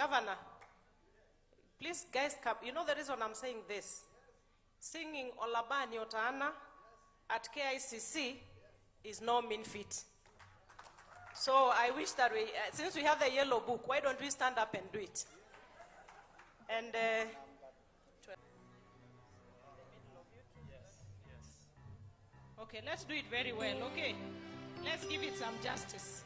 Governor, please guys, come. You know the reason I'm saying this? Singing Olabani Otana at KICC is no mean feat. So I wish that we, since we have the yellow book, why don't we stand up and do it? And okay, let's do it very well, okay? Let's give it some justice.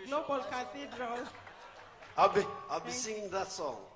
Global Cathedral. I'll be singing that song.